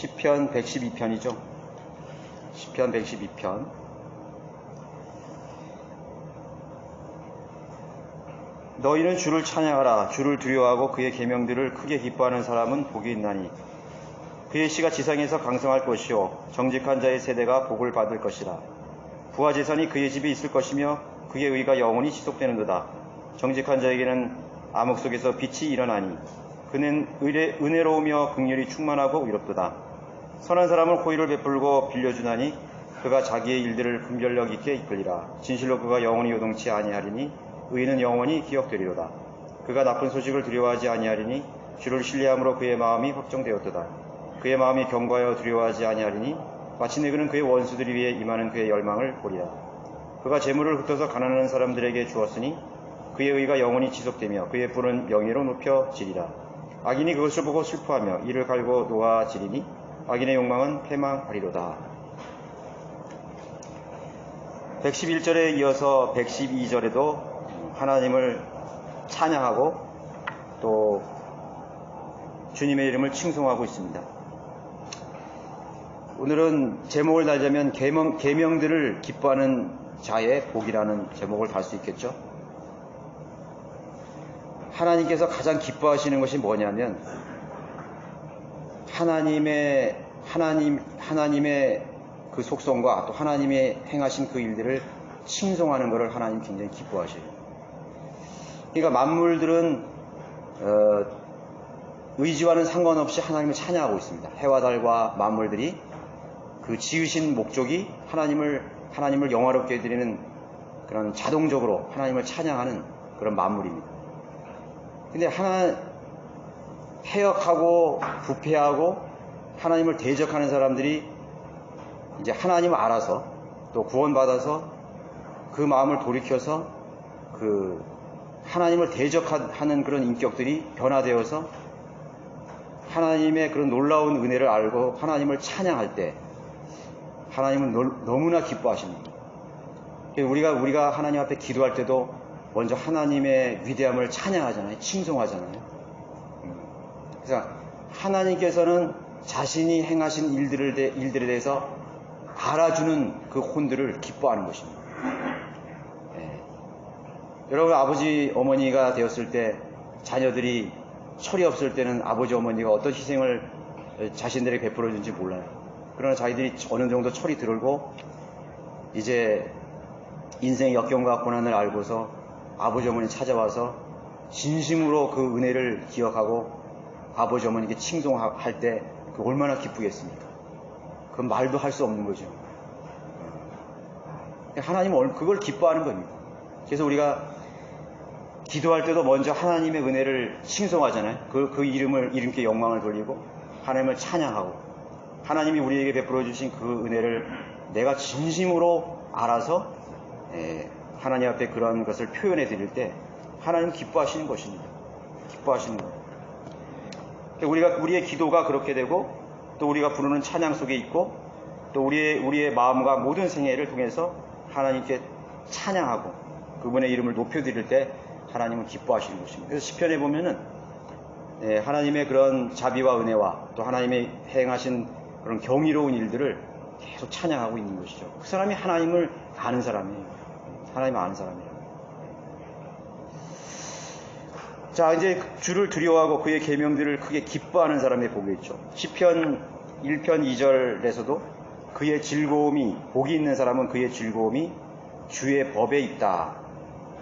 시편 112편이죠. 시편 112편. 너희는 주를 찬양하라. 주를 두려워하고 그의 계명들을 크게 기뻐하는 사람은 복이 있나니 그의 씨가 지상에서 강성할 것이요 정직한 자의 세대가 복을 받을 것이라. 부와 재산이 그의 집에 있을 것이며 그의 의가 영원히 지속되는도다. 정직한 자에게는 암흑 속에서 빛이 일어나니 그는 은혜로우며 긍휼이 충만하고 의롭도다. 선한 사람은 호의를 베풀고 빌려주나니 그가 자기의 일들을 분별력 있게 이끌리라. 진실로 그가 영원히 요동치 아니하리니 의인은 영원히 기억되리로다. 그가 나쁜 소식을 두려워하지 아니하리니 주를 신뢰함으로 그의 마음이 확정되었도다. 그의 마음이 견고하여 두려워하지 아니하리니 마침내 그는 그의 원수들이 위해 임하는 그의 열망을 보리라. 그가 재물을 흩어서 가난한 사람들에게 주었으니 그의 의가 영원히 지속되며 그의 뿔은 명예로 높여지리라. 악인이 그것을 보고 슬퍼하며 이를 갈고 놓아지리니 악인의 욕망은 패망하리로다. 111절에 이어서 112절에도 하나님을 찬양하고 또 주님의 이름을 칭송하고 있습니다. 오늘은 제목을 달자면 계명들을 기뻐하는 자의 복이라는 제목을 달 수 있겠죠. 하나님께서 가장 기뻐하시는 것이 뭐냐면 하나님의 그 속성과 또 하나님의 행하신 그 일들을 칭송하는 것을 하나님 굉장히 기뻐하셔요. 그러니까 만물들은 의지와는 상관없이 하나님을 찬양하고 있습니다. 해와 달과 만물들이 그 지으신 목적이 하나님을 영화롭게 해드리는 그런 자동적으로 하나님을 찬양하는 그런 만물입니다. 근데 해역하고 부패하고 하나님을 대적하는 사람들이 이제 하나님을 알아서 또 구원받아서 그 마음을 돌이켜서 그 하나님을 대적하는 그런 인격들이 변화되어서 하나님의 그런 놀라운 은혜를 알고 하나님을 찬양할 때 하나님은 너무나 기뻐하십니다. 우리가 하나님 앞에 기도할 때도 먼저 하나님의 위대함을 찬양하잖아요. 칭송하잖아요. 그래서 하나님께서는 자신이 행하신 일들에 대해서 알아주는 그 혼들을 기뻐하는 것입니다. 여러분, 아버지 어머니가 되었을 때 자녀들이 철이 없을 때는 아버지 어머니가 어떤 희생을 자신들에게 베풀어 준지 몰라요. 그러나 자기들이 어느 정도 철이 들고 이제 인생의 역경과 고난을 알고서 아버지 어머니 찾아와서 진심으로 그 은혜를 기억하고 아버지 어머니께 칭송할 때 그 얼마나 기쁘겠습니까? 그건 말도 할 수 없는 거죠. 하나님은 그걸 기뻐하는 겁니다. 그래서 우리가 기도할 때도 먼저 하나님의 은혜를 칭송하잖아요. 그 이름께 영광을 돌리고 하나님을 찬양하고 하나님이 우리에게 베풀어 주신 그 은혜를 내가 진심으로 알아서 하나님 앞에 그런 것을 표현해 드릴 때 하나님 기뻐하시는 것입니다. 기뻐하시는 거예요. 우리의 기도가 그렇게 되고 또 우리가 부르는 찬양 속에 있고 또 우리의 마음과 모든 생애를 통해서 하나님께 찬양하고 그분의 이름을 높여드릴 때 하나님은 기뻐하시는 것입니다. 그래서 시편에 보면은 하나님의 그런 자비와 은혜와 또 하나님의 행하신 그런 경이로운 일들을 계속 찬양하고 있는 것이죠. 그 사람이 하나님을 아는 사람이에요. 하나님을 아는 사람이에요. 자, 이제 주를 두려워하고 그의 계명들을 크게 기뻐하는 사람의 복이 있죠. 시편 1편 2절에서도 그의 즐거움이, 복이 있는 사람은 그의 즐거움이 주의 법에 있다.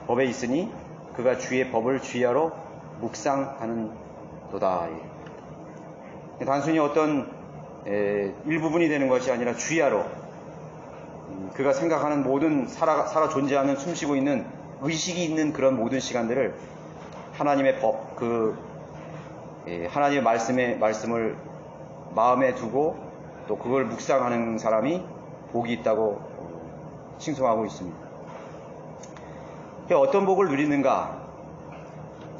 법에 있으니 그가 주의 법을 주야로 묵상하는 도다. 단순히 어떤 일부분이 되는 것이 아니라 주야로 그가 생각하는 모든 살아 존재하는 숨쉬고 있는 의식이 있는 그런 모든 시간들을 하나님의 법, 하나님의 말씀을 마음에 두고 또 그걸 묵상하는 사람이 복이 있다고 칭송하고 있습니다. 어떤 복을 누리는가?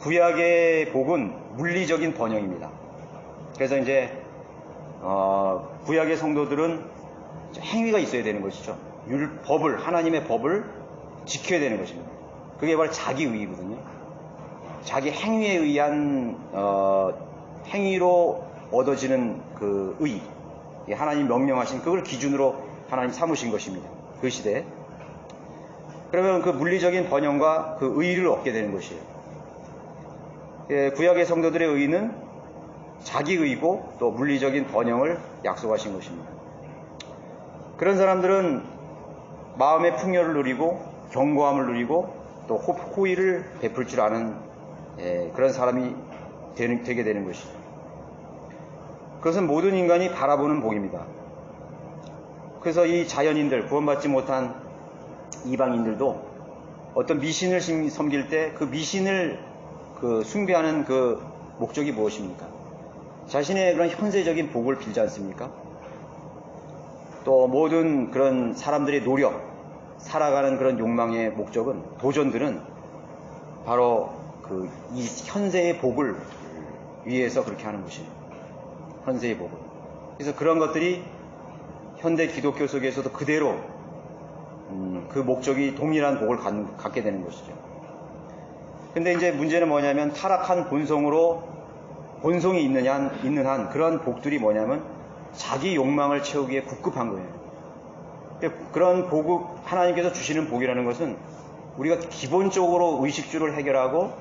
구약의 복은 물리적인 번영입니다. 그래서 이제 구약의 성도들은 행위가 있어야 되는 것이죠. 하나님의 법을 지켜야 되는 것입니다. 그게 바로 자기의거든요. 자기 행위에 의한 행위로 얻어지는 그 의, 하나님 명령하신 그걸 기준으로 하나님 삼으신 것입니다. 그 시대에. 그러면 그 물리적인 번영과 그 의의를 얻게 되는 것이에요. 구약의 성도들의 의의는 자기 의고 또 물리적인 번영을 약속하신 것입니다. 그런 사람들은 마음의 풍요를 누리고 견고함을 누리고 또 호의를 베풀 줄 아는 그런 사람이 되게 되는 것이죠. 그것은 모든 인간이 바라보는 복입니다. 그래서 이 자연인들, 구원받지 못한 이방인들도 어떤 미신을 섬길 때 그 미신을 숭배하는 그 목적이 무엇입니까? 자신의 그런 현세적인 복을 빌지 않습니까? 또 모든 그런 사람들의 노력, 살아가는 그런 욕망의 목적은, 도전들은 바로 이 현세의 복을 위해서 그렇게 하는 것이에요. 현세의 복을. 그래서 그런 것들이 현대 기독교 속에서도 그대로 그 목적이 동일한 복을 갖게 되는 것이죠. 근데 이제 문제는 뭐냐면 타락한 본성이 있는 한 그런 복들이 뭐냐면 자기 욕망을 채우기에 국급한 거예요. 그런 하나님께서 주시는 복이라는 것은 우리가 기본적으로 의식주를 해결하고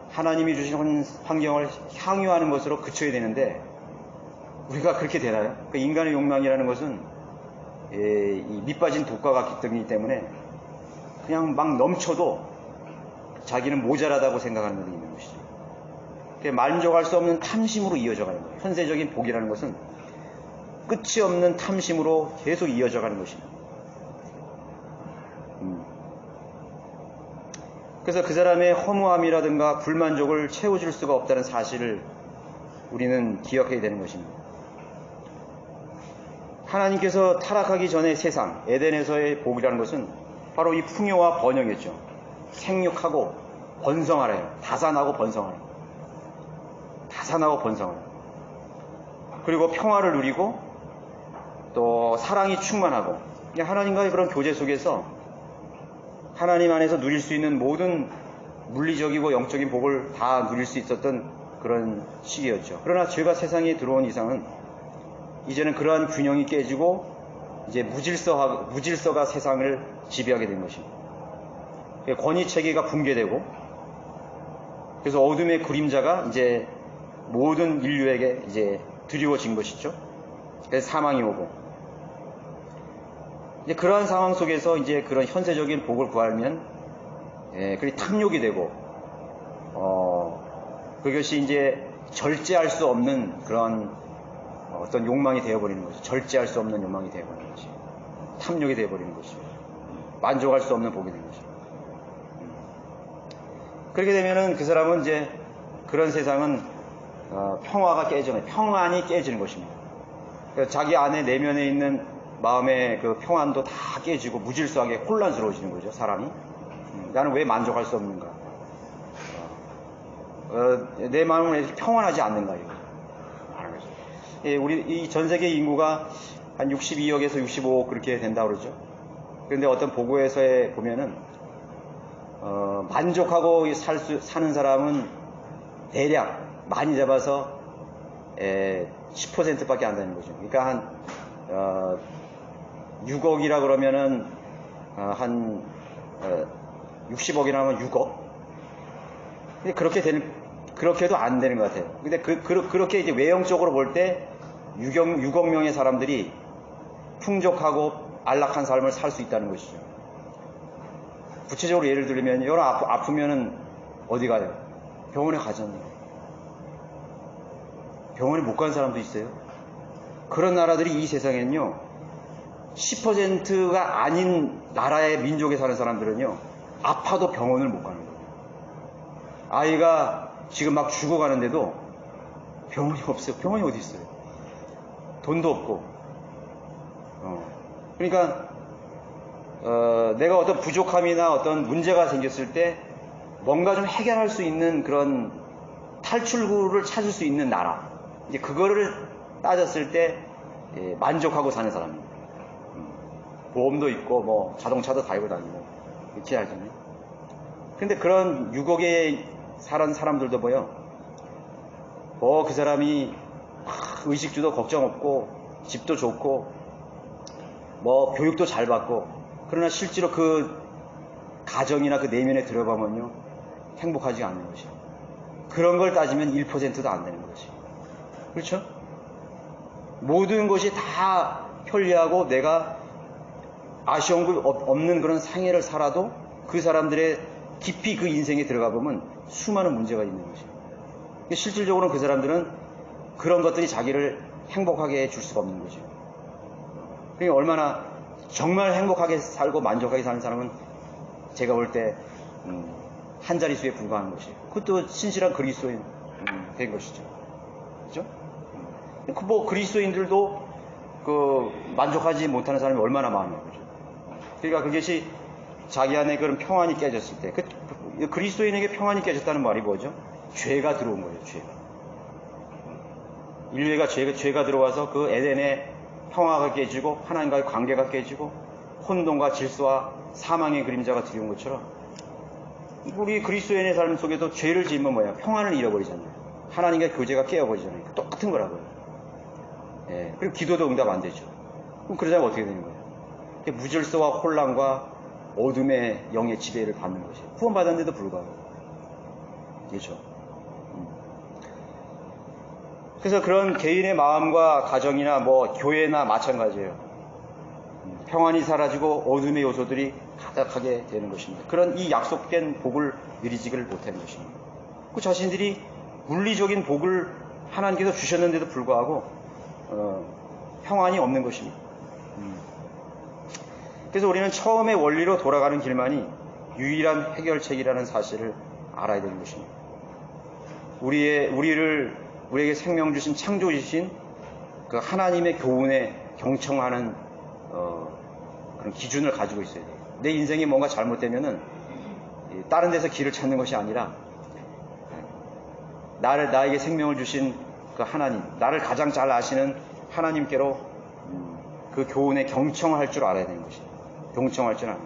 하나님이 주신 환경을 향유하는 것으로 그쳐야 되는데 우리가 그렇게 되나요? 인간의 욕망이라는 것은 이 밑빠진 독과 같기 때문에 그냥 막 넘쳐도 자기는 모자라다고 생각하는 것이 있는 것이죠. 만족할 수 없는 탐심으로 이어져가는 거예요. 현세적인 복이라는 것은 끝이 없는 탐심으로 계속 이어져가는 것입니다. 그래서 그 사람의 허무함이라든가 불만족을 채워줄 수가 없다는 사실을 우리는 기억해야 되는 것입니다. 하나님께서 타락하기 전의 세상, 에덴에서의 복이라는 것은 바로 이 풍요와 번영이었죠. 생육하고 번성하래요. 다산하고 번성하래. 다산하고 번성하래. 그리고 평화를 누리고 또 사랑이 충만하고 하나님과의 그런 교제 속에서 하나님 안에서 누릴 수 있는 모든 물리적이고 영적인 복을 다 누릴 수 있었던 그런 시기였죠. 그러나 죄가 세상에 들어온 이상은 이제는 그러한 균형이 깨지고 이제 무질서가 세상을 지배하게 된 것입니다. 권위체계가 붕괴되고 그래서 어둠의 그림자가 이제 모든 인류에게 이제 드리워진 것이죠. 그래서 사망이 오고 이제 그러한 상황 속에서 이제 그런 현세적인 복을 구하면 그게 탐욕이 되고 그것이 이제 절제할 수 없는 그런 어떤 욕망이 되어버리는 거죠. 절제할 수 없는 욕망이 되어버리는 것이 탐욕이 되어버리는 것이죠. 만족할 수 없는 복이 되는 것이죠. 그렇게 되면은 그 사람은 이제 그런 세상은 평화가 깨지는, 평안이 깨지는 것입니다. 그러니까 자기 안에 내면에 있는 마음의 그 평안도 다 깨지고 무질서하게 혼란스러워지는 거죠, 사람이. 나는 왜 만족할 수 없는가? 내 마음은 왜 평안하지 않는가, 이거. 우리 이 전 세계 인구가 한 62억에서 65억 그렇게 된다고 그러죠. 그런데 어떤 보고에서 보면은 만족하고 사는 사람은 대략 많이 잡아서 10%밖에 안 되는 거죠. 그러니까 한 6억이라 그러면은 한 60억이라 하면 6억. 근데 그렇게도 안 되는 것 같아요. 근데 그렇게 이제 외형적으로 볼 때 6억 명의 사람들이 풍족하고 안락한 삶을 살 수 있다는 것이죠. 구체적으로 예를 들면, 여러분 아프면은 어디 가요? 병원에 가잖아요. 병원에 못 가는 사람도 있어요. 그런 나라들이 이 세상에는요, 10%가 아닌 나라의 민족에 사는 사람들은요, 아파도 병원을 못 가는 거예요. 아이가 지금 막 죽어가는데도 병원이 없어요. 병원이 어디 있어요? 돈도 없고. 그러니까 내가 어떤 부족함이나 어떤 문제가 생겼을 때 뭔가 좀 해결할 수 있는 그런 탈출구를 찾을 수 있는 나라, 이제 그거를 따졌을 때 만족하고 사는 사람입니다. 보험도 있고 뭐 자동차도 달고 다니고 이렇게 하잖아요. 근데 그런 6억에 사는 사람들도 그 사람이 의식주도 걱정 없고 집도 좋고 뭐 교육도 잘 받고, 그러나 실제로 그 가정이나 그 내면에 들어가면요 행복하지 않는 것이에요. 그런 걸 따지면 1%도 안 되는 것이에요. 그렇죠? 모든 것이 다 편리하고 내가 아쉬운 거 없는 그런 생애를 살아도 그 사람들의 깊이 그 인생에 들어가 보면 수많은 문제가 있는 것이에요. 실질적으로는 그 사람들은 그런 것들이 자기를 행복하게 해줄 수가 없는 거죠. 그러니까 얼마나 정말 행복하게 살고 만족하게 사는 사람은 제가 볼 때 한 자릿수에 불과한 것이에요. 그것도 신실한 그리스도인 된 것이죠. 그죠? 뭐 그리스도인들도 그 만족하지 못하는 사람이 얼마나 많아요. 그죠? 그러니까 그것이 자기 안에 그런 평안이 깨졌을 때, 그리스도인에게 평안이 깨졌다는 말이 뭐죠? 죄가 들어온 거예요. 죄가. 인류가 죄가 들어와서 그 에덴의 평화가 깨지고 하나님과의 관계가 깨지고 혼돈과 질서와 사망의 그림자가 들어온 것처럼 우리 그리스도인의 삶 속에도 죄를 지으면 뭐야? 평안을 잃어버리잖아요. 하나님과의 교제가 깨어버리잖아요. 똑같은 거라고요. 예, 그리고 기도도 응답 안 되죠. 그럼 그러자면 어떻게 되는 거예요? 무질서와 혼란과 어둠의 영의 지배를 받는 것이에요. 구원받았는데도 불구하고. 그렇죠? 그래서 그런 개인의 마음과 가정이나 뭐 교회나 마찬가지예요. 평안이 사라지고 어둠의 요소들이 가득하게 되는 것입니다. 그런 이 약속된 복을 누리지를 못하는 것입니다. 그 자신들이 물리적인 복을 하나님께서 주셨는데도 불구하고 평안이 없는 것입니다. 그래서 우리는 처음의 원리로 돌아가는 길만이 유일한 해결책이라는 사실을 알아야 되는 것입니다. 우리에게 생명 주신 창조 주신 그 하나님의 교훈에 경청하는 그런 기준을 가지고 있어야 돼요. 내 인생이 뭔가 잘못되면은 다른 데서 길을 찾는 것이 아니라 나에게 생명을 주신 그 하나님, 나를 가장 잘 아시는 하나님께로 그 교훈에 경청할 줄 알아야 되는 것이에요. 경청할 줄 알아요.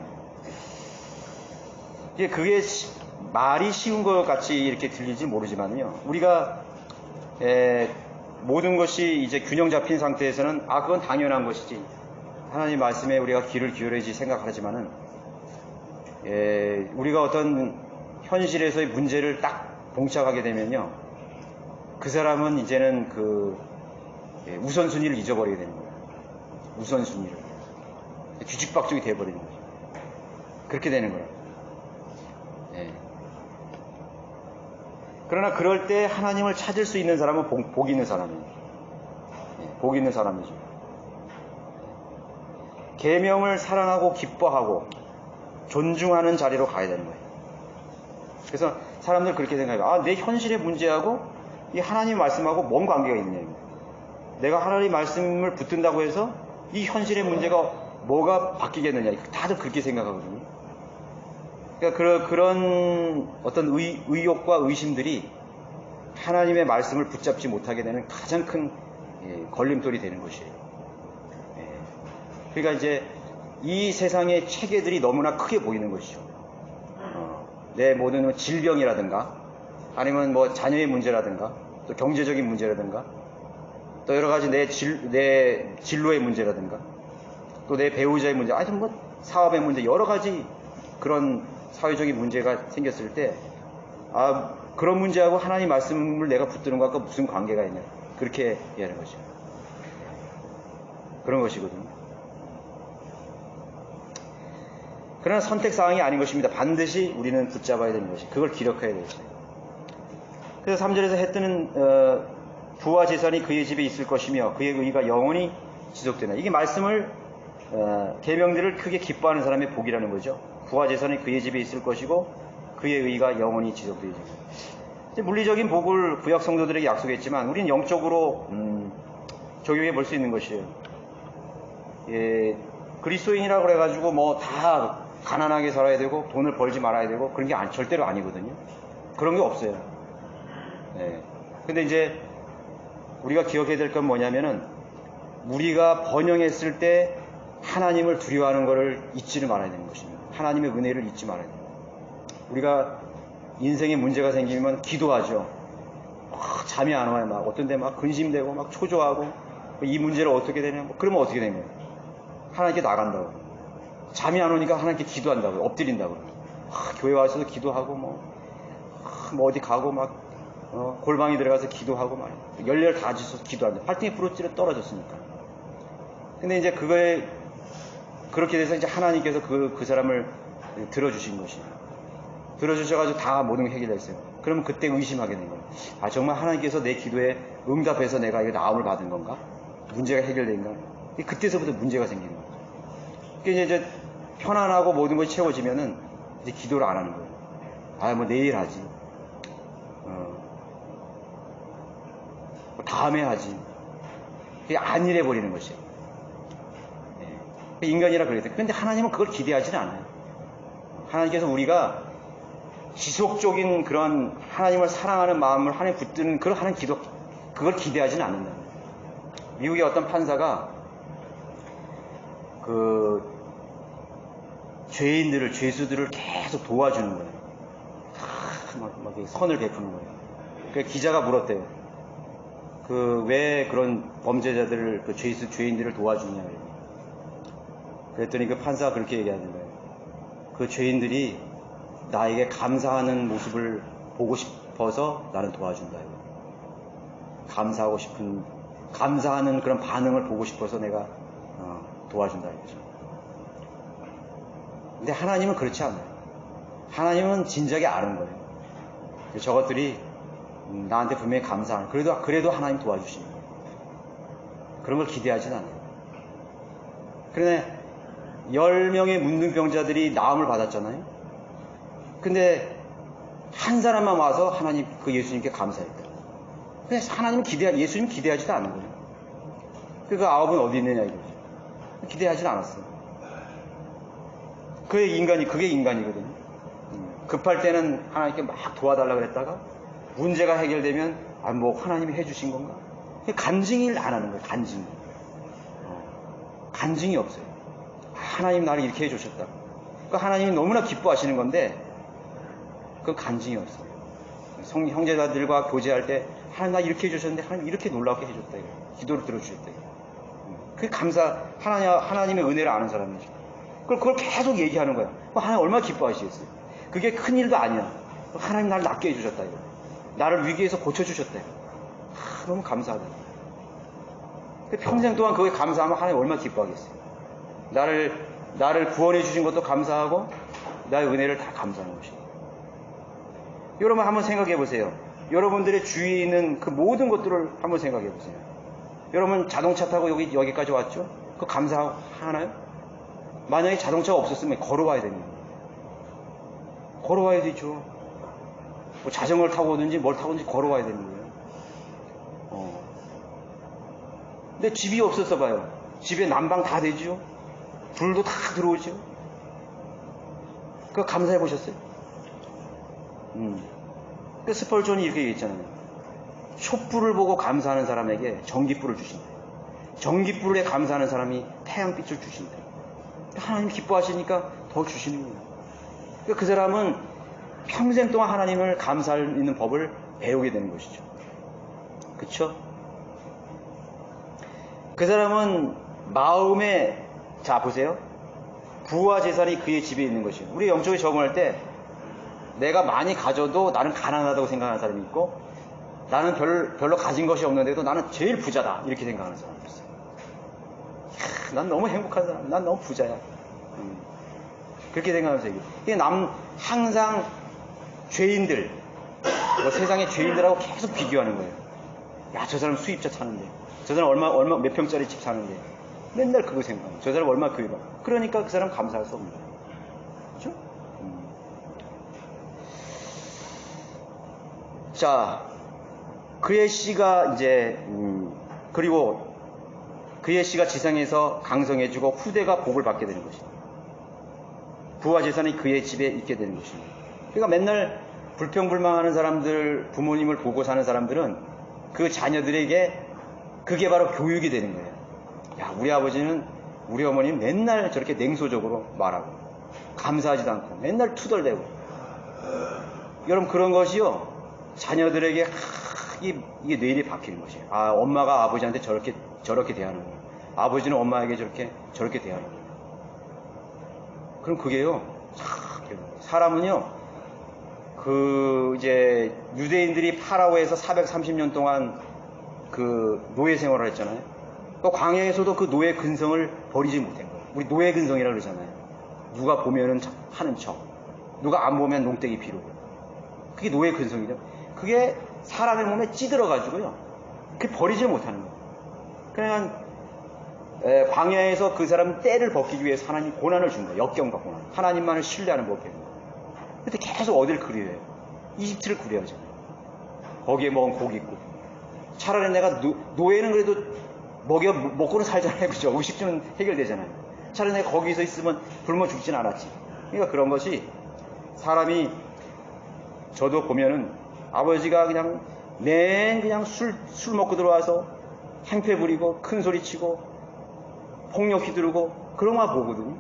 그게 말이 쉬운 것 같이 이렇게 들릴지 모르지만요. 우리가 모든 것이 이제 균형 잡힌 상태에서는 그건 당연한 것이지. 하나님 말씀에 우리가 귀를 기울여야지 생각하지만은 우리가 어떤 현실에서의 문제를 딱 봉착하게 되면요. 그 사람은 이제는 그 우선순위를 잊어버리게 되는 거예요. 우선순위를. 뒤죽박죽이 되어버리는 거죠. 그렇게 되는 거예요. 그러나 그럴 때 하나님을 찾을 수 있는 사람은 복 있는 사람이에요. 복 있는 사람이죠. 계명을 사랑하고 기뻐하고 존중하는 자리로 가야 되는 거예요. 그래서 사람들 그렇게 생각해요. 내 현실의 문제하고 이 하나님 말씀하고 뭔 관계가 있냐. 내가 하나님 말씀을 붙든다고 해서 이 현실의 문제가 뭐가 바뀌겠느냐. 다들 그렇게 생각하거든요. 그러니까 그런 어떤 의욕과 의심들이 하나님의 말씀을 붙잡지 못하게 되는 가장 큰 걸림돌이 되는 것이에요. 그러니까 이제 이 세상의 체계들이 너무나 크게 보이는 것이죠. 내 모든 질병이라든가 아니면 뭐 자녀의 문제라든가 또 경제적인 문제라든가 또 여러 가지 내 진로의 문제라든가 또 내 배우자의 문제, 아니 뭐 사업의 문제, 여러 가지 그런 사회적인 문제가 생겼을 때 그런 문제하고 하나님 말씀을 내가 붙드는 것과 무슨 관계가 있냐, 그렇게 이해하는 거죠. 그런 것이거든요. 그러나 선택사항이 아닌 것입니다. 반드시 우리는 붙잡아야 되는 것이, 그걸 기록해야 되죠. 그래서 3절에서 해 뜨는 부와 재산이 그의 집에 있을 것이며 그의 의가 영원히 지속되나. 이게 말씀을 계명들을 크게 기뻐하는 사람의 복이라는 거죠. 부와 재산이 그의 집에 있을 것이고 그의 의가 영원히 지속되죠. 물리적인 복을 구약 성도들에게 약속했지만 우리는 영적으로 적용해 볼 수 있는 것이에요. 그리스도인이라고 그래가지고 뭐 다 가난하게 살아야 되고 돈을 벌지 말아야 되고 그런 게 절대로 아니거든요. 그런 게 없어요. 근데 이제 우리가 기억해야 될 건 뭐냐면은 우리가 번영했을 때 하나님을 두려워하는 것을 잊지를 말아야 되는 것입니다. 하나님의 은혜를 잊지 말아야 돼요. 우리가 인생에 문제가 생기면 기도하죠. 잠이 안 와요. 막 어떤 데 막 근심되고 막 초조하고 이 문제를 어떻게 되냐? 그러면 어떻게 된 거예요? 하나님께 나간다고. 잠이 안 오니까 하나님께 기도한다고. 엎드린다고. 교회 와서도 기도하고 뭐 어디 가고 막 골방에 들어가서 기도하고 막 열렬 다 지서 기도한다. 팔등에 부러뜨려 떨어졌으니까. 근데 이제 그거에 그렇게 돼서 이제 하나님께서 그 사람을 들어주신 것이에요. 들어주셔가지고 다 모든 게 해결됐어요. 그러면 그때 의심하게 된 거예요. 아, 정말 하나님께서 내 기도에 응답해서 내가 이거 나음을 받은 건가? 문제가 해결된 건가? 그때서부터 문제가 생기는 거예요. 그러니까 이제 편안하고 모든 것이 채워지면은 이제 기도를 안 하는 거예요. 아, 뭐 내일 하지. 뭐 다음에 하지. 그게 안 일해버리는 것이에요. 네. 인간이라 그래요. 그런데 하나님은 그걸 기대하지는 않아요. 하나님께서 우리가 지속적인 그런 하나님을 사랑하는 마음을 하나님 붙드는 그런 하나님 기도, 그걸 기대하지는 않는다. 미국의 어떤 판사가 죄인들을, 죄수들을 계속 도와주는 거예요. 막 선을 베푸는 거예요. 그 기자가 물었대요. 왜 그런 범죄자들을, 죄인들을 도와주냐. 그랬더니 그 판사가 그렇게 얘기하는 거예요. 그 죄인들이 나에게 감사하는 모습을 보고 싶어서 나는 도와준다. 감사하는 그런 반응을 보고 싶어서 내가 도와준다. 이거죠. 근데 하나님은 그렇지 않아요. 하나님은 진작에 아는 거예요. 저것들이 나한테 분명히 감사하는, 그래도 하나님 도와주시는 거예요. 그런 걸 기대하지는 않아요. 그런데 10명의 문둥병자들이 나음을 받았잖아요. 근데 한 사람만 와서 하나님, 예수님께 감사했다. 근데 하나님은 예수님 기대하지도 않은 거예요. 그 9은 어디 있느냐 이거죠. 기대하지는 않았어요. 그게 인간이거든요. 급할 때는 하나님께 막 도와달라고 그랬다가 문제가 해결되면 뭐 하나님이 해주신 건가? 간증을 안 하는 거예요. 간증이 없어요. 하나님 나를 이렇게 해주셨다. 하나님이 너무나 기뻐하시는 건데 그 간증이 없어요. 형제자들과 교제할 때 하나님 나 이렇게 해주셨는데 하나님 이렇게 놀랍게 해줬다. 기도를 들어주셨다. 그게 하나님의 은혜를 아는 사람이죠. 그걸 계속 얘기하는 거야. 하나님 얼마나 기뻐하시겠어요. 그게 큰 일도 아니야. 하나님 나를 낫게 해주셨다. 나를 위기에서 고쳐주셨다. 너무 감사하다. 평생 동안 그게 감사하면 하나님 얼마나 기뻐하겠어요. 나를 구원해 주신 것도 감사하고 나의 은혜를 다 감사하는 것이에요. 여러분 한번 생각해 보세요. 여러분들의 주위에 있는 그 모든 것들을 한번 생각해 보세요. 여러분 자동차 타고 여기까지 왔죠? 그거 감사하나요? 만약에 자동차가 없었으면 걸어와야 됩니다. 걸어와야 되죠. 뭐 자전거를 타고 오든지 뭘 타고 오든지 걸어와야 되는 거예요. 근데 집이 없었어 봐요. 집에 난방 다 되죠? 불도 다 들어오죠? 그거 감사해 보셨어요? 그 스펄전이 이렇게 얘기했잖아요. 촛불을 보고 감사하는 사람에게 전기불을 주신다. 전기불에 감사하는 사람이 태양빛을 주신다. 하나님 기뻐하시니까 더 주시는 거예요. 그 사람은 평생 동안 하나님을 감사할 수 있는 법을 배우게 되는 것이죠. 그쵸? 그 사람은 마음에, 자 보세요. 부와 재산이 그의 집에 있는 것이에요. 우리 영적으로 적응할 때 내가 많이 가져도 나는 가난하다고 생각하는 사람이 있고, 나는 별로 가진 것이 없는데도 나는 제일 부자다 이렇게 생각하는 사람이 있어요. 난 너무 행복한 사람, 난 너무 부자야. 그렇게 생각하면서 이게 항상 죄인들, 세상의 죄인들하고 계속 비교하는 거예요. 야, 저 사람 수입차 타는데, 저 사람 얼마 몇 평짜리 집 사는데, 맨날 그거 생각해요. 저 사람 얼마 교회 가. 그러니까 그 사람 감사할 수 없는 거예요. 그렇죠? 자, 그의 씨가 이제 그리고 그의 씨가 지상에서 강성해지고 후대가 복을 받게 되는 것입니다. 부와 재산이 그의 집에 있게 되는 것입니다. 그러니까 맨날 불평불만하는 사람들, 부모님을 보고 사는 사람들은 그 자녀들에게 그게 바로 교육이 되는 거예요. 야, 우리 아버지는, 우리 어머니는 맨날 저렇게 냉소적으로 말하고 감사하지도 않고 맨날 투덜대고. 여러분 그런 것이요, 자녀들에게 이게 뇌리에 박히는 것이에요. 아, 엄마가 아버지한테 저렇게 저렇게 대하는 거예요. 아버지는 엄마에게 저렇게 대하는 거예요. 그럼 그게요, 사람은요, 이제 유대인들이 파라오에서 430년 동안 그 노예 생활을 했잖아요. 또 광야에서도 그 노예 근성을 버리지 못한 거예요. 우리 노예 근성이라 그러잖아요. 누가 보면은 하는 척, 누가 안 보면 농땡이 피우고. 그게 노예 근성이죠. 그게 사람의 몸에 찌들어가지고요, 그게 버리지 못하는 거예요. 그냥 광야에서 그 사람 때를 벗기기 위해서 하나님 고난을 준 거예요. 역경과 고난. 하나님만을 신뢰하는 법이에요. 근데 계속 어딜 그리워해요? 이집트를 그리워하잖아요. 거기에 먹은 고기 있고. 차라리 내가 노예는 그래도 먹고는 살잖아요. 그죠? 의식주는 해결되잖아요. 차라리 내가 거기서 있으면 굶어 죽진 않았지. 그러니까 그런 것이 사람이, 저도 보면은 아버지가 그냥 술 먹고 들어와서 행패 부리고 큰 소리 치고 폭력 휘두르고 그런 거 보거든요.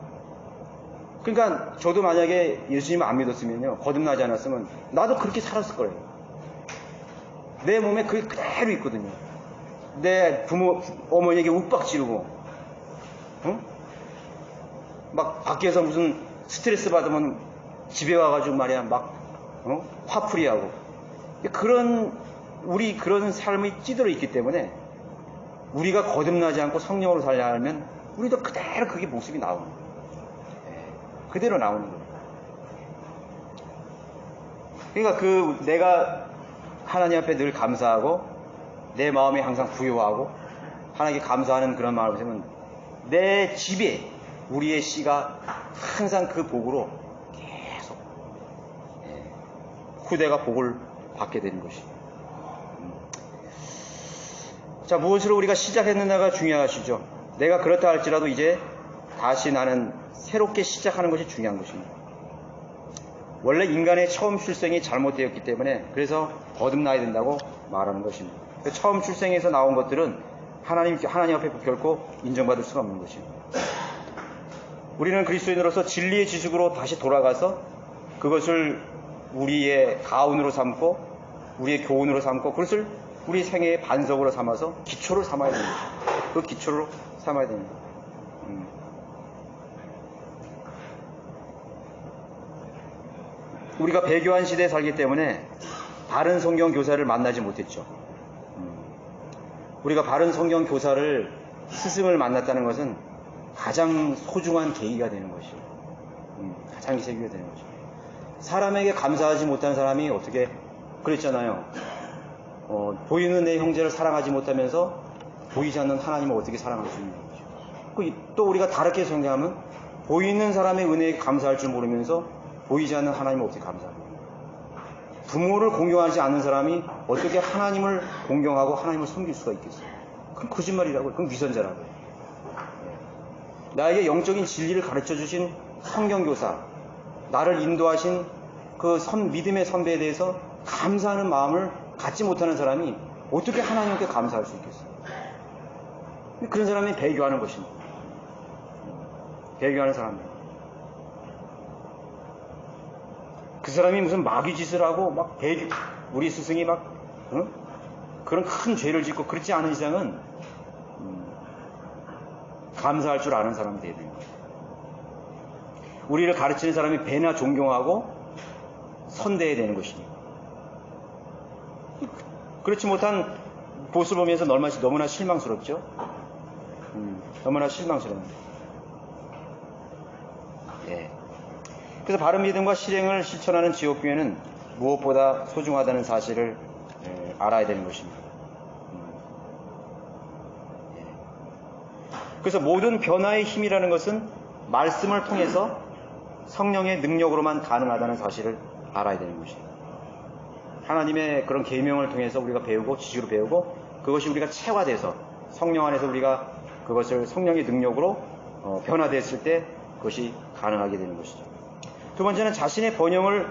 그러니까 저도 만약에 예수님을 안 믿었으면요, 거듭나지 않았으면 나도 그렇게 살았을 거예요. 내 몸에 그게 그대로 있거든요. 내 어머니에게 욱박 지르고, 막 밖에서 무슨 스트레스 받으면 집에 와가지고 말이야, 화풀이하고. 우리 그런 삶이 찌들어 있기 때문에 우리가 거듭나지 않고 성령으로 살려면 우리도 그대로 그게 모습이 나오는 거예요. 그대로 나오는 거예요. 그러니까 내가 하나님 앞에 늘 감사하고 내 마음이 항상 부요하고 하나님께 감사하는 그런 마음을 보면 내 집에 우리의 씨가 항상 그 복으로 계속 후대가 복을 받게 되는 것이죠. 자, 무엇으로 우리가 시작했느냐가 중요하시죠. 내가 그렇다 할지라도 이제 다시 나는 새롭게 시작하는 것이 중요한 것입니다. 원래 인간의 처음 출생이 잘못되었기 때문에 그래서 거듭나야 된다고 말하는 것입니다. 처음 출생에서 나온 것들은 하나님 앞에 결코 인정받을 수가 없는 것입니다. 우리는 그리스도인으로서 진리의 지식으로 다시 돌아가서 그것을 우리의 가운으로 삼고 우리의 교훈으로 삼고 그것을 우리 생애의 반석으로 삼아서 기초를 삼아야 됩니다. 그 기초로 삼아야 됩니다. 우리가 배교한 시대에 살기 때문에 바른 성경 교사를 만나지 못했죠. 우리가 바른 성경 교사를, 스승을 만났다는 것은 가장 소중한 계기가 되는 것이에요. 가장 계기가 되는 것이에요. 사람에게 감사하지 못한 사람이 어떻게 그랬잖아요. 보이는 내 형제를 사랑하지 못하면서 보이지 않는 하나님을 어떻게 사랑할 수 있는 거죠. 또 우리가 다르게 생각하면 보이는 사람의 은혜에 감사할 줄 모르면서 보이지 않는 하나님을 어떻게 감사합니까? 부모를 공경하지 않는 사람이 어떻게 하나님을 공경하고 하나님을 섬길 수가 있겠어요? 그건 거짓말이라고요. 그건 위선자라고요. 나에게 영적인 진리를 가르쳐 주신 성경교사, 나를 인도하신 그 믿음의 선배에 대해서 감사하는 마음을 갖지 못하는 사람이 어떻게 하나님께 감사할 수 있겠어요? 그런 사람이 배교하는 것입니다. 배교하는 사람입니다. 그 사람이 무슨 마귀짓을 하고 우리 스승이 그런 큰 죄를 짓고 그렇지 않은 이상은 감사할 줄 아는 사람이 되어야 됩니다. 우리를 가르치는 사람이 배나 존경하고 선대해야 되는 것입니다. 그렇지 못한 모습을 보면서 너무나 실망스럽죠. 너무나 실망스럽습니다. 예. 그래서 바른 믿음과 실행을 실천하는 지옥교회는 무엇보다 소중하다는 사실을 알아야 되는 것입니다. 그래서 모든 변화의 힘이라는 것은 말씀을 통해서 성령의 능력으로만 가능하다는 사실을 알아야 되는 것입니다. 하나님의 그런 계명을 통해서 우리가 배우고 지식으로 배우고 그것이 우리가 체화돼서 성령 안에서 우리가 그것을 성령의 능력으로 변화됐을 때 그것이 가능하게 되는 것이죠. 두 번째는 자신의 번영을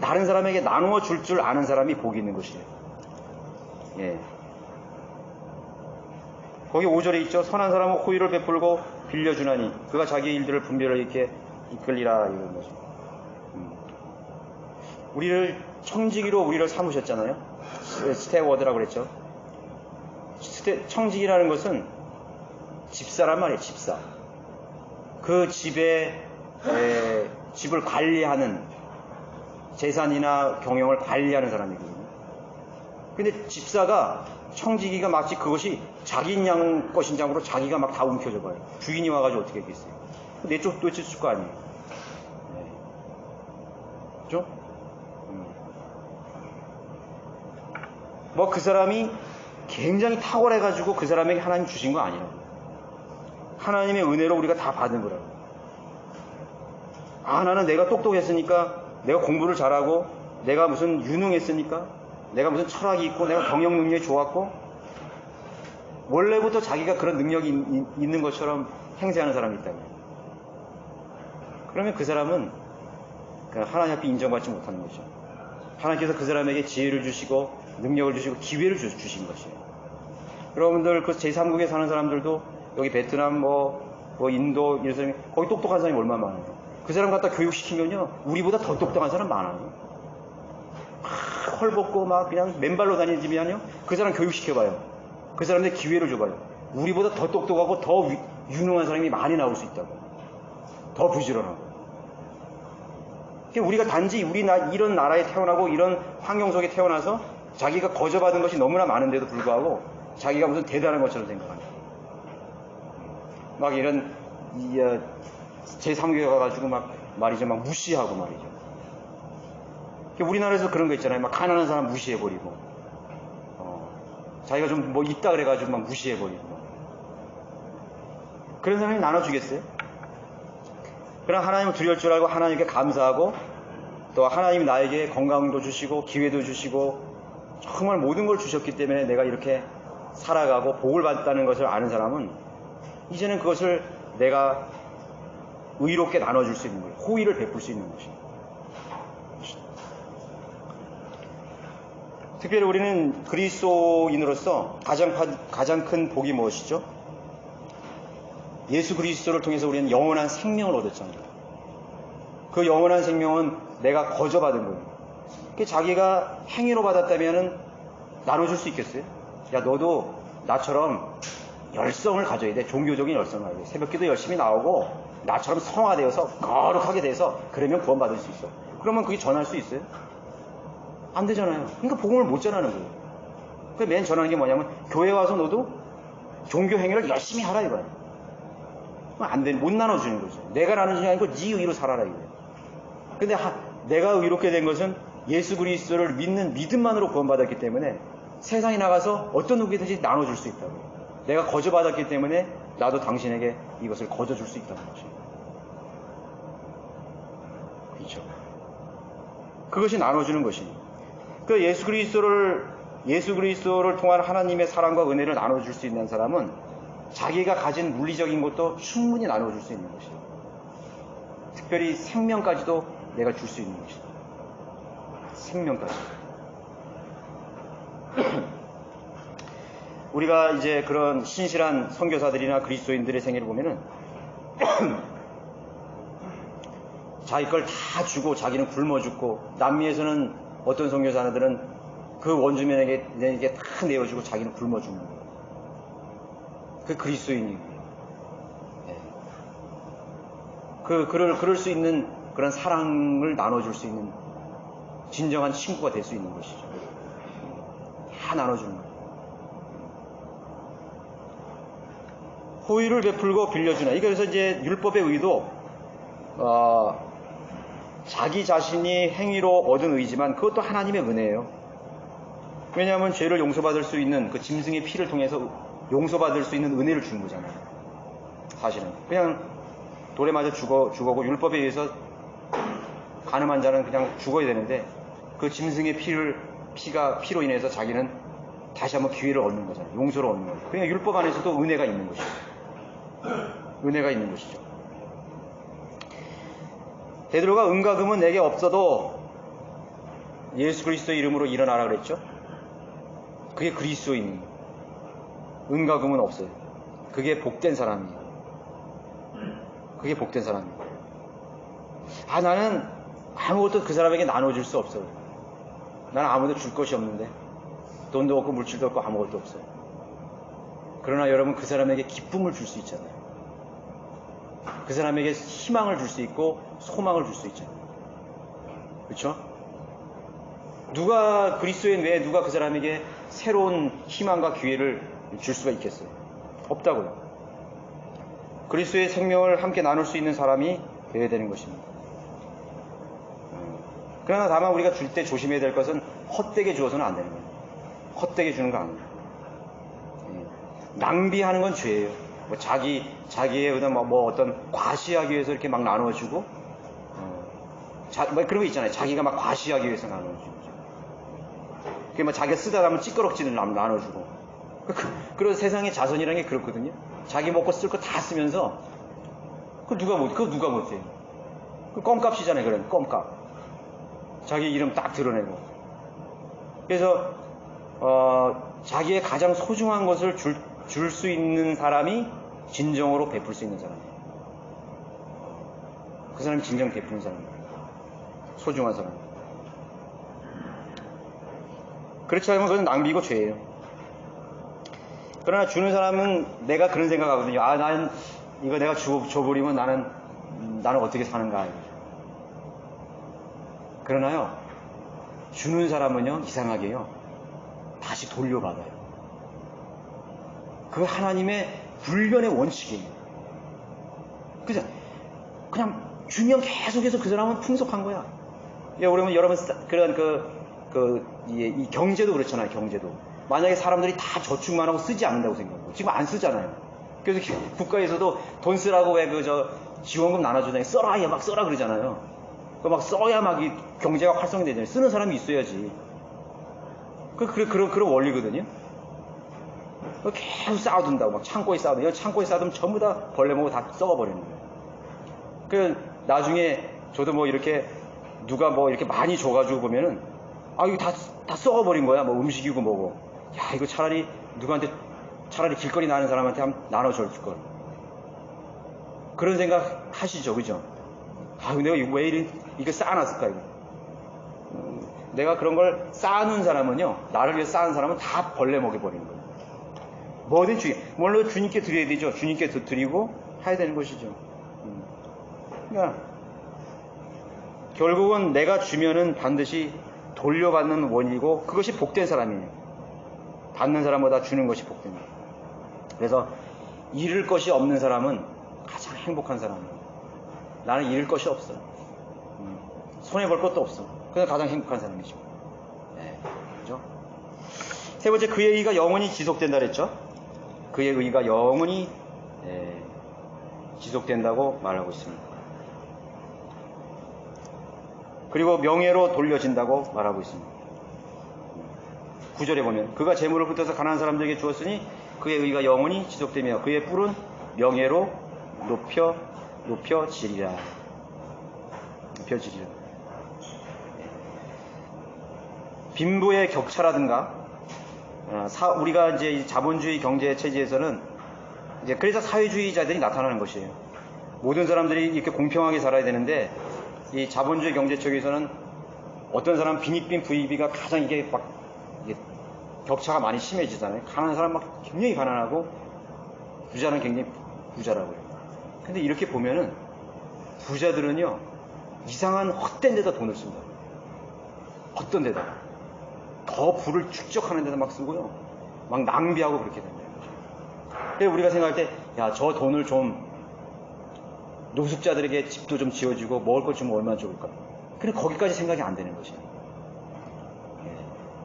다른 사람에게 나누어 줄 줄 아는 사람이 복이 있는 것이에요. 예. 거기 5절에 있죠. 선한 사람은 호의를 베풀고 빌려주나니 그가 자기 일들을 분별을 이렇게 이끌리라 이런 거죠. 우리를 청지기로 우리를 삼으셨잖아요. 스테워드라고 그랬죠. 청직이라는 것은 집사란 말이에요. 집사. 그 집에 집을 관리하는, 재산이나 경영을 관리하는 사람이거든요. 근데 집사가, 청지기가 마치 그것이 자기 것인 장으로 자기가 막 다 움켜져 봐요. 주인이 와가지고 어떻게 했겠어요. 내 쪽도 있을 거 아니에요. 네. 그죠? 뭐 그 사람이 굉장히 탁월해가지고 그 사람에게 하나님 주신 거 아니라고. 하나님의 은혜로 우리가 다 받은 거라고. 나는 내가 똑똑했으니까, 내가 공부를 잘하고, 내가 무슨 유능했으니까, 내가 무슨 철학이 있고, 내가 경영 능력이 좋았고, 원래부터 자기가 그런 능력이 있는 것처럼 행세하는 사람이 있다고요. 그러면 그 사람은 하나님 앞에 인정받지 못하는 거죠. 하나님께서 그 사람에게 지혜를 주시고 능력을 주시고 기회를 주신 것이에요. 여러분들 그 제3국에 사는 사람들도 여기 베트남 인도 이런 사람이 거기 똑똑한 사람이 얼마나 많아요. 그 사람 갖다 교육시키면요 우리보다 더 똑똑한 사람 많아요. 막 헐벗고 막 그냥 맨발로 다니지만요 그 사람 교육시켜봐요. 그 사람한테 기회를 줘봐요. 우리보다 더 똑똑하고 더 유능한 사람이 많이 나올 수 있다고. 더 부지런하고. 우리가 단지 이런 나라에 태어나고 이런 환경 속에 태어나서 자기가 거저받은 것이 너무나 많은데도 불구하고 자기가 무슨 대단한 것처럼 생각합니다. 막 이런 제3교회 가가지고 막 무시하고 말이죠. 우리나라에서 그런 거 있잖아요. 막 가난한 사람 무시해버리고 자기가 좀 뭐 있다 그래가지고 막 무시해버리고 그런 사람이 나눠주겠어요? 그럼 하나님을 두려울 줄 알고 하나님께 감사하고 또 하나님이 나에게 건강도 주시고 기회도 주시고 정말 모든 걸 주셨기 때문에 내가 이렇게 살아가고 복을 받았다는 것을 아는 사람은 이제는 그것을 내가 의롭게 나눠줄 수 있는 거예요. 호의를 베풀 수 있는 것이에요. 특별히 우리는 그리스도인으로서 가장 큰 복이 무엇이죠? 예수 그리스도를 통해서 우리는 영원한 생명을 얻었잖아요. 그 영원한 생명은 내가 거저받은 거예요. 자기가 행위로 받았다면 나눠줄 수 있겠어요? 야, 너도 나처럼 열성을 가져야 돼. 종교적인 열성을 가져야 돼. 새벽기도 열심히 나오고 나처럼 성화되어서 거룩하게 돼서 그러면 구원받을 수 있어. 그러면 그게 전할 수 있어요? 안 되잖아요. 그러니까 복음을 못 전하는 거예요. 그래서 맨 전하는 게 뭐냐면 교회 와서 너도 종교 행위를 열심히 하라 이거예요. 안 돼. 못 나눠주는 거죠. 내가 나눠주는 게 아니고 네 의로 살아라 이거예요. 근데 내가 의롭게 된 것은 예수 그리스도를 믿는 믿음만으로 구원받았기 때문에 세상에 나가서 어떤 누구든지 나눠줄 수 있다고. 내가 거저받았기 때문에 나도 당신에게 이것을 거저줄 수 있다는 거죠. 그렇죠. 그것이 나눠주는 것입니다. 그 예수 그리스도를 통한 하나님의 사랑과 은혜를 나눠줄 수 있는 사람은 자기가 가진 물리적인 것도 충분히 나눠줄 수 있는 것이죠. 특별히 생명까지도 내가 줄 수 있는 것이죠. 생명까지. 우리가 이제 그런 신실한 선교사들이나 그리스도인들의 생애를 보면은 자기 걸 다 주고 자기는 굶어 죽고, 남미에서는 어떤 선교사들은 그 원주민에게 다 내어주고 자기는 굶어 죽는 거예요. 그 그리스도인이에요. 네. 그럴 수 있는 그런 사랑을 나눠줄 수 있는 진정한 친구가 될 수 있는 것이죠. 다 나눠주는 거예요. 호의를 베풀고 빌려주나. 그래서 이제 율법의 의도, 자기 자신이 행위로 얻은 의지만 그것도 하나님의 은혜예요. 왜냐하면 죄를 용서받을 수 있는 그 짐승의 피를 통해서 용서받을 수 있는 은혜를 주는 거잖아요. 사실은 그냥 돌에 맞아 죽어고 율법에 의해서 간음한 자는 그냥 죽어야 되는데 그 짐승의 피로 인해서 자기는 다시 한번 기회를 얻는 거잖아요. 용서를 얻는 거예요. 그러니까 율법 안에서도 은혜가 있는 것이죠. 은혜가 있는 것이죠. 베드로가 은과 금은 내게 없어도 예수 그리스도의 이름으로 일어나라 그랬죠. 그게 그리스도인이에요. 은과 금은 없어요. 그게 복된 사람이에요. 그게 복된 사람이에요. 나는 아무것도 그 사람에게 나눠줄 수 없어요. 나는 아무도 줄 것이 없는데, 돈도 없고 물질도 없고 아무것도 없어요. 그러나 여러분 그 사람에게 기쁨을 줄 수 있잖아요. 그 사람에게 희망을 줄 수 있고 소망을 줄 수 있잖아요. 그렇죠? 누가 그리스도인 외에 누가 그 사람에게 새로운 희망과 기회를 줄 수가 있겠어요? 없다고요. 그리스도의 생명을 함께 나눌 수 있는 사람이 되어야 되는 것입니다. 그러나 다만 우리가 줄 때 조심해야 될 것은 헛되게 주어서는 안 되는 거예요. 헛되게 주는 거 아니에요. 낭비하는 건 죄예요. 뭐 자기의 어떤 과시하기 위해서 이렇게 막 나눠주고, 뭐 그런 거 있잖아요. 자기가 막 과시하기 위해서 나눠주고. 그게 막 자기가 쓰다 가면 찌꺼럭지를 나눠주고. 그런 세상의 자손이라는 게 그렇거든요. 자기 먹고 쓸 거 다 쓰면서, 그거 누가 못해요? 그 껌값이잖아요, 그래. 껌값. 자기 이름 딱 드러내고. 그래서, 자기의 가장 소중한 것을 줄 수 있는 사람이 진정으로 베풀 수 있는 사람이에요. 그 사람이 진정 베푸는 사람이에요. 소중한 사람. 그렇지 않으면 그건 낭비고 죄예요. 그러나 주는 사람은 내가 그런 생각하거든요. 난 이거 내가 줘버리면 나는 어떻게 사는가. 그러나요, 주는 사람은요, 이상하게요, 다시 돌려받아요. 그 하나님의 불변의 원칙이에요. 그죠? 그냥 주면 계속해서 그 사람은 풍족한 거야. 그러면 여러분, 이 경제도 그렇잖아요, 경제도. 만약에 사람들이 다 저축만 하고 쓰지 않는다고 생각하고, 지금 안 쓰잖아요. 그래서 국가에서도 돈 쓰라고 지원금 나눠주잖아요. 써라, 막 써라 그러잖아요. 막 써야 막 이 경제가 활성되잖아요. 쓰는 사람이 있어야지. 그런 원리거든요. 계속 쌓아둔다고, 막 창고에 쌓아둔다고. 창고에 쌓아두면 전부 다 벌레 먹고 다 썩어버리는 거예요. 나중에 저도 뭐 이렇게 누가 뭐 이렇게 많이 줘가지고 보면은, 이거 다 썩어버린 거야. 뭐 음식이고 뭐고. 야, 이거 차라리 길거리 나는 사람한테 한번 나눠줄 걸. 그런 생각 하시죠, 그죠? 내가 왜 이거 쌓아놨을까, 이거. 내가 그런 걸 쌓아놓은 사람은요, 나를 위해 쌓은 사람은 다 벌레 먹여버리는 거예요. 뭐든 물론 주님께 드려야 되죠. 주님께 드리고 해야 되는 것이죠. 그러니까, 결국은 내가 주면은 반드시 돌려받는 원이고, 그것이 복된 사람이에요. 받는 사람보다 주는 것이 복된 거예요. 그래서, 잃을 것이 없는 사람은 가장 행복한 사람이에요. 나는 잃을 것이 없어. 손해볼 것도 없어. 그래서 가장 행복한 사람이죠. 네, 그죠? 세 번째, 그의 의가 영원히 지속된다 그랬죠? 그의 의가 영원히 지속된다고 말하고 있습니다. 그리고 명예로 돌려진다고 말하고 있습니다. 9절에 보면 그가 재물을 흩어서 가난한 사람들에게 주었으니 그의 의가 영원히 지속되며 그의 뿔은 명예로 높여지리라. 빈부의 격차라든가, 우리가 이제 자본주의 경제 체제에서는 이제 그래서 사회주의자들이 나타나는 것이에요. 모든 사람들이 이렇게 공평하게 살아야 되는데, 이 자본주의 경제 쪽에서는 어떤 사람 빈익빈 부익비가 가장 이게 격차가 많이 심해지잖아요. 가난한 사람 막 굉장히 가난하고, 부자는 굉장히 부자라고요. 근데 이렇게 보면은 부자들은요, 이상한 헛된 데다 돈을 씁니다. 어떤 데다. 더 부를 축적하는 데다 막 쓰고요. 막 낭비하고 그렇게 된다. 그래서 우리가 생각할 때, 저 돈을 좀 노숙자들에게 집도 좀 지어주고 먹을 것 주면 얼마나 좋을까. 근데 거기까지 생각이 안 되는 것이에요.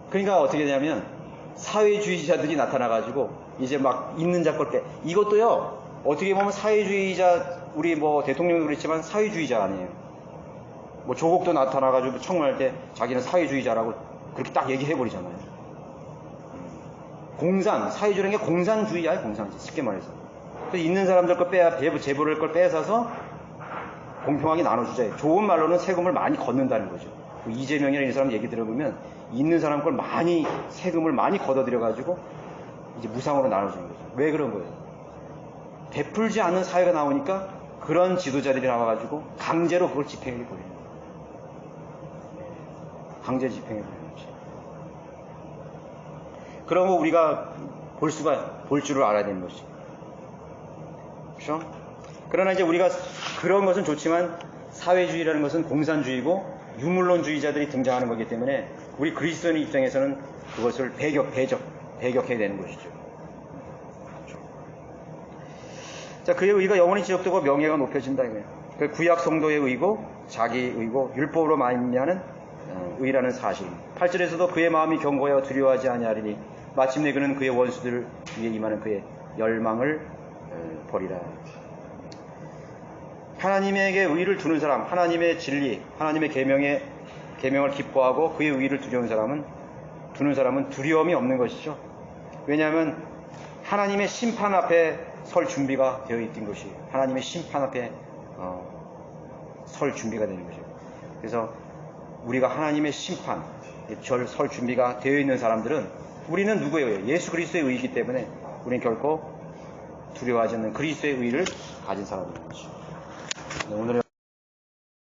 그러니까 어떻게 되냐면, 사회주의자들이 나타나가지고, 이제 막 있는 자 걸 이것도요, 어떻게 보면 사회주의자, 우리 뭐 대통령도 그렇지만 사회주의자 아니에요. 뭐 조국도 나타나가지고 청문할 때 자기는 사회주의자라고 그렇게 딱 얘기해버리잖아요. 사회주의라는 게 공산주의야, 공산주의. 쉽게 말해서. 그래서 있는 사람들 거 재벌을 걸 뺏어서 공평하게 나눠주자. 좋은 말로는 세금을 많이 걷는다는 거죠. 이재명이라는 사람 얘기 들어보면 있는 사람 걸 세금을 많이 걷어들여가지고 이제 무상으로 나눠주는 거죠. 왜 그런 거예요? 베풀지 않는 사회가 나오니까 그런 지도자들이 나와가지고 강제로 그걸 집행해 버리는 거예요. 강제 집행해 버리는 거죠. 그런 거 우리가 볼 수가 볼 줄을 알아야 되는 것이죠. 그렇죠? 그러나 이제 우리가 그런 것은 좋지만 사회주의라는 것은 공산주의고 유물론주의자들이 등장하는 거기 때문에 우리 그리스도인 입장에서는 그것을 배격해야 되는 것이죠. 그렇죠? 자, 그의 의가 영원히 지속되고 명예가 높여진다 이거예요. 그 구약 성도의 의고 자기 의고 율법으로 말미암는 의라는 사실. 8절에서도 그의 마음이 견고하여 두려워하지 아니하리니 마침내 그는 그의 원수들 위에 임하는 그의 열망을 버리라. 하나님에게 의를 두는 사람, 하나님의 진리, 하나님의 계명을 기뻐하고 그의 의를 두는 사람은 두려움이 없는 것이죠. 왜냐하면 하나님의 심판 앞에 설 준비가 되어 있던 것이 하나님의 심판 앞에 설 준비가 되는 거죠. 그래서 우리가 하나님의 심판, 설 준비가 되어 있는 사람들은 우리는 누구예요? 예수 그리스도의 의이기 때문에 우리는 결코 두려워하지 않는 그리스도의 의를 가진 사람인 것이죠. 오늘의